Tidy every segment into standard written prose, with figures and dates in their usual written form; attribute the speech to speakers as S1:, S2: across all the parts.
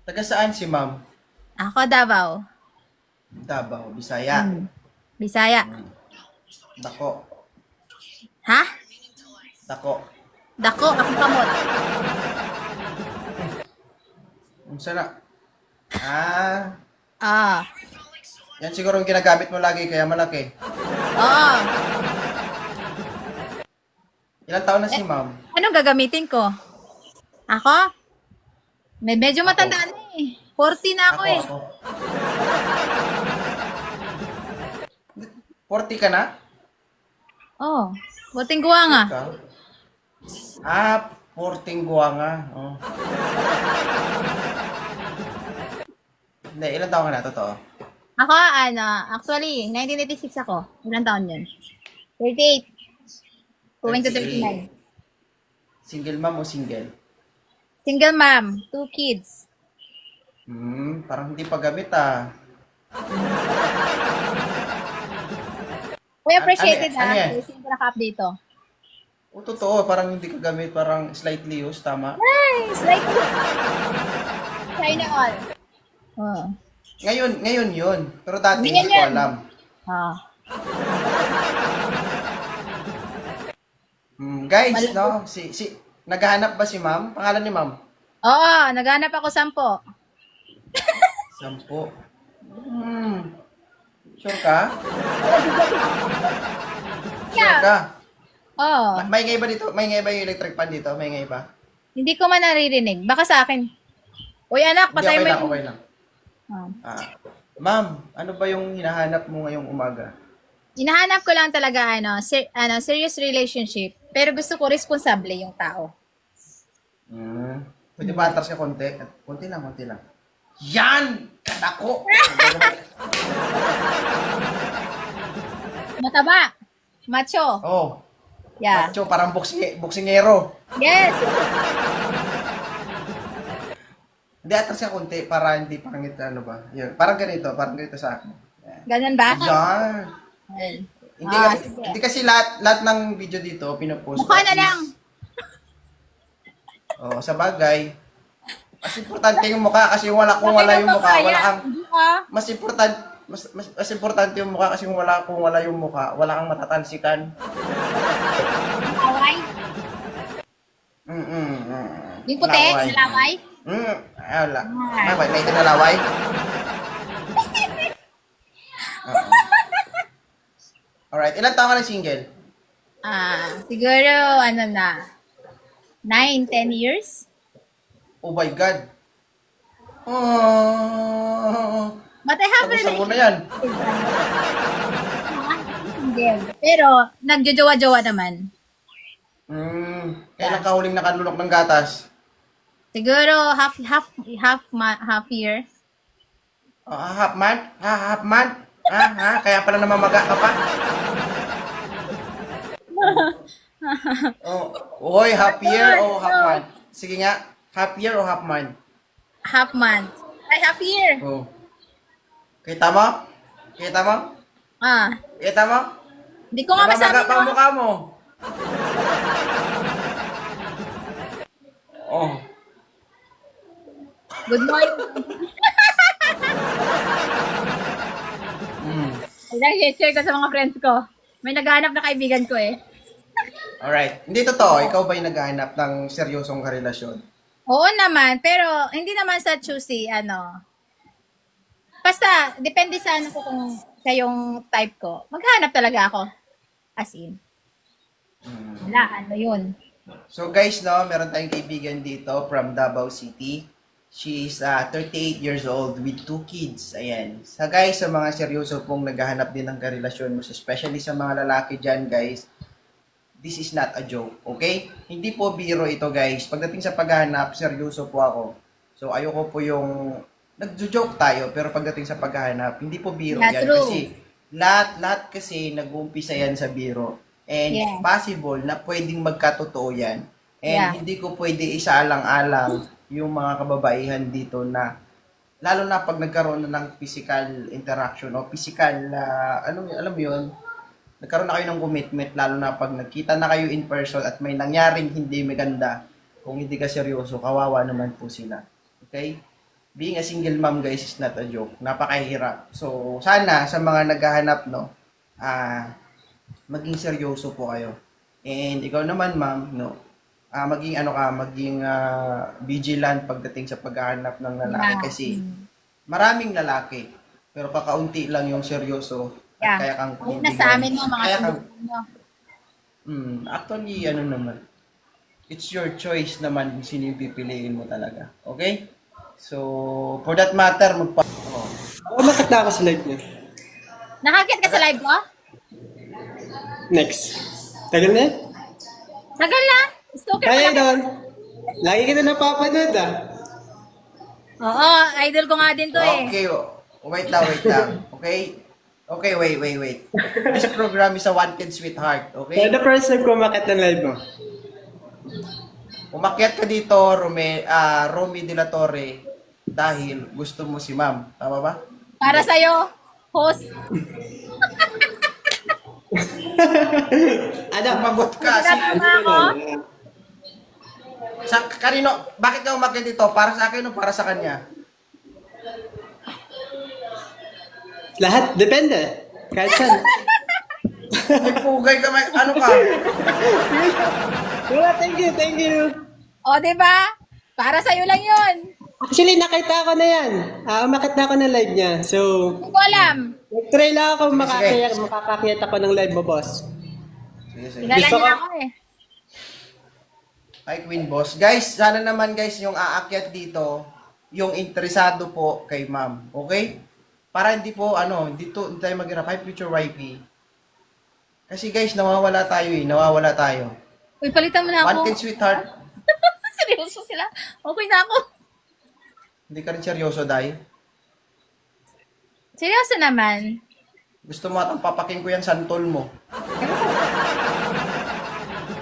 S1: Taga saan si ma'am?
S2: Ako, Davao.
S1: Davao, Bisaya.
S2: Hmm. Bisaya.
S1: Dako.
S2: Ha?
S1: Dako.
S2: Dako, akong kamot.
S1: Unsa na? Ah,
S2: Ah.
S1: yan siguro yung ginagamit mo lagi kaya malaki.
S2: Oo.
S1: Ilang taon na si
S2: Eh,
S1: ma'am?
S2: anong gagamitin ko? Ako? Medyo
S1: Ako.
S2: matanda na eh. 40 na ako
S1: Ako,
S2: eh.
S1: ako. 40 ka na?
S2: Oh. Buting guwa nga.
S1: Sure ka? Ah, 14 guwanga. Oh. Hindi, ilang taon ka na? Totoo.
S2: Ako, actually, 1986 ako. Ilang taon yun? 38. Going to
S1: 38.
S2: 39.
S1: Single ma'am o single?
S2: Single mom. 2 kids.
S1: Parang hindi pa gamit ah.
S2: We
S1: Ano,
S2: appreciated
S1: ano yan?
S2: Kasi yung naka-update to.
S1: O totoo, parang hindi ka gamit, parang slightly used, tama?
S2: Nice! Like, China all. Oh.
S1: Ngayon yun. Pero dati
S2: Ganyan
S1: hindi ko
S2: yan.
S1: alam.
S2: Ah.
S1: Guys,
S2: Mal-
S1: no? Naghahanap ba si ma'am? Pangalan ni ma'am?
S2: Oo, naghanap ako 10.
S1: 10. Sure ka? Sure
S2: Yeah.
S1: ka?
S2: Oo.
S1: May ingay ba dito? May ingay ba yung electric fan dito? May ingay ba?
S2: Hindi ko man naririnig. Baka sa akin. Uy, anak,
S1: Hindi,
S2: patay
S1: okay
S2: mo
S1: lang,
S2: yung...
S1: okay lang.
S2: Ah.
S1: Ma'am, ano ba yung hinahanap mo ngayong umaga?
S2: Hinahanap ko lang talaga, serious relationship. Pero gusto ko responsable yung tao.
S1: Pwede ba atras ka konti? Konti lang, konti lang. Yan! Kadako!
S2: Mataba. Macho.
S1: Oh,
S2: Yeah.
S1: macho, parang boksingero.
S2: Yes.
S1: Hindi, atras ka konti para hindi pangit, ano ba? Yun, parang ganito sa akin. Yan.
S2: Ganun ba?
S1: Yan.
S2: Ayun.
S1: Hindi,
S2: Sige.
S1: hindi kasi lahat ng video dito pinupost ko
S2: Mukha
S1: at
S2: na lang.
S1: least, sa bagay. Mas importante yung mukha kasi kung wala yung mukha, wala kang
S2: Hindi ah.
S1: mas importante yung mukha kasi kung wala yung mukha, wala kang matatalsikan.
S2: Laway. Yung puti,
S1: Laway.
S2: sa laway.
S1: Wala. Bakit? May tinalaway? Oo. Alright, ilan taon ka na single?
S2: Siguro, 9, 10 years.
S1: Oh my God. Oh,
S2: But I have
S1: sagusan mo na yan.
S2: Single. Pero, nagjojowa-jowa naman.
S1: Kailan ka huling nakalunok ng gatas?
S2: Siguro, half year.
S1: Half month? Half month? Kaya pala namamaga ka pa? Oy, half year o half month? Sige nga, half year o half month?
S2: Half month. Ay, half year.
S1: Oh. Kita mo? Kita mo? Kita mo?
S2: Hindi ko nga masabi
S1: Namamaga pa ang
S2: no.
S1: mukha mo. Oh.
S2: Good morning. Ilang share ko sa mga friends ko. May naghahanap na kaibigan ko eh.
S1: Alright. Hindi totoo, ikaw ba yung naghahanap ng seryosong karelasyon?
S2: Oo naman, pero hindi naman sa choosy, Basta, depende sa ko kung siya yung type ko. Maghanap talaga ako. As in. Wala, yun.
S1: So guys, no, meron tayong kaibigan dito from Davao City. She's 38 years old with 2 kids. Ayan. Sa mga seryoso pong naghahanap din ng karelasyon mo, especially sa mga lalaki dyan, guys, this is not a joke, okay? Hindi po biro ito, guys. Pagdating sa paghahanap, seryoso po ako. So, ayoko po yung nagjo-joke tayo, pero pagdating sa paghahanap, hindi po biro
S2: Yeah,
S1: yan.
S2: true.
S1: Kasi, lahat kasi nag-uumpisa yan sa biro. And
S2: Yes.
S1: possible na pwedeng magkatotoo yan. And
S2: Yeah.
S1: hindi ko pwede isaalang-alang yung mga kababaihan dito na lalo na pag nagkaroon na ng physical interaction o physical, alam mo yun, nagkaroon na kayo ng commitment, lalo na pag nagkita na kayo in person at may nangyaring hindi maganda, kung hindi ka seryoso, kawawa naman po sila. Okay? being a single mom guys is not a joke. Napakahirap. So sana sa mga naghahanap no, maging seryoso po kayo. And ikaw naman ma'am no, maging ano ka, maging vigilant pagdating sa paghahanap ng lalaki
S2: Yeah.
S1: kasi maraming lalaki pero kakaunti lang yung seryoso at
S2: Yeah.
S1: kaya kang
S2: Ayun na sa amin mo, mga
S1: kaya kang,
S2: sumbong nyo.
S1: actually ano naman, it's your choice naman kung sino yung pipiliin mo talaga. Okay? So, for that matter,
S3: Bakit na ako sa live niya?
S2: Nakakit ka sa live ko?
S3: Next. Tagal na?
S2: Tagal na. Stalker
S3: Kaya
S2: pala.
S3: doon. Lagi kita napapanood ah.
S2: Oo, idol ko nga din to eh.
S1: Okay, wait lang. Okay? Okay, wait. This program is a wanted sweetheart,
S3: Kaya
S1: okay?
S3: the first time ko umakit ng live mo.
S1: Umakyat ka dito, Romy De La Torre, dahil gusto mo si ma'am. Tama ba?
S2: Para sa'yo, host.
S3: Ano?
S1: Sumagot ka.
S2: Tama ako?
S1: Kanino? Bakit ka umakyat dito? Para sa akin o para sa kanya?
S3: Lahat, depende. Kahit saan.
S1: May pugay ka, ano ka?
S3: Wala, thank you.
S2: O, diba? Para sa'yo lang yun.
S3: Actually, nakita ko na yan. Umakit na ako ng live niya. So,
S2: Hindi ko alam.
S3: nag-try lang ako
S1: Sige.
S3: makakakyat ako ng live mo, boss.
S1: Sige.
S2: Kilala
S3: Gusto
S2: niya
S3: ko-
S2: ako eh.
S1: Ay, Queen Boss. Guys, sana naman guys, yung aakyat dito, yung interesado po kay ma'am. Okay? Para hindi po, hindi tayo maghirap. Hi, future wifey. Kasi guys, nawawala tayo.
S2: Uy, palitan mo na ako.
S1: Wanted sweetheart.
S2: Seryoso sila. Okay na ako.
S1: Hindi ka rin seryoso, Day.
S2: Seryoso naman.
S1: Gusto mo atang papaking ko yan santol mo.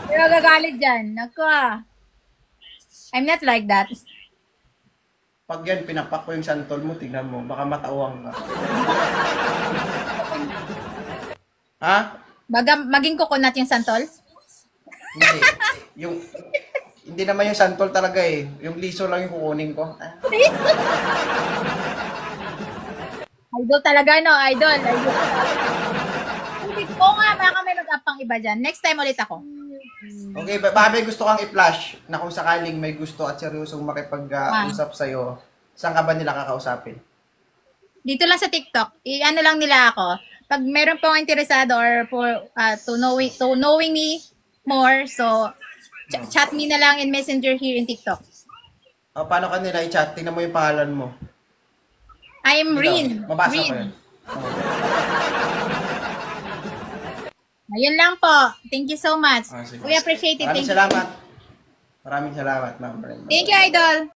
S2: Pero gagalit dyan. Naku ah. I'm not like that.
S1: Pag yan, pinapak ko yung santol mo, tignan mo, baka matawang ka. Ha?
S2: Baga, maging coconut yung santol?
S1: Hindi. Hindi naman yung santol talaga eh. Yung liso lang yung kukunin ko.
S2: Idol talaga, no? Idol. Ulit ko nga, baka may mag-up iba dyan. Next time ulit ako.
S1: Okay, baka may gusto kang i-flash na kung sakaling may gusto at seryosong makipag-usap sa'yo, saan ka ba nila kakausapin?
S2: Dito lang sa TikTok. I-ano lang nila ako. Pag meron pong interesado or for to knowing me more, so chat me na lang in Messenger here in TikTok.
S1: O, paano ka nila i-chat? Tingnan mo yung pangalan mo.
S2: I'm
S1: Ito,
S2: Rin.
S1: Mabasa
S2: Rin.
S1: ko yun.
S2: Ayun lang po. Thank you so much.
S1: Ah, sige.
S2: We appreciate it.
S1: Maraming
S2: Thank you.
S1: salamat. Maraming salamat, ma'am.
S2: Thank you, Idol.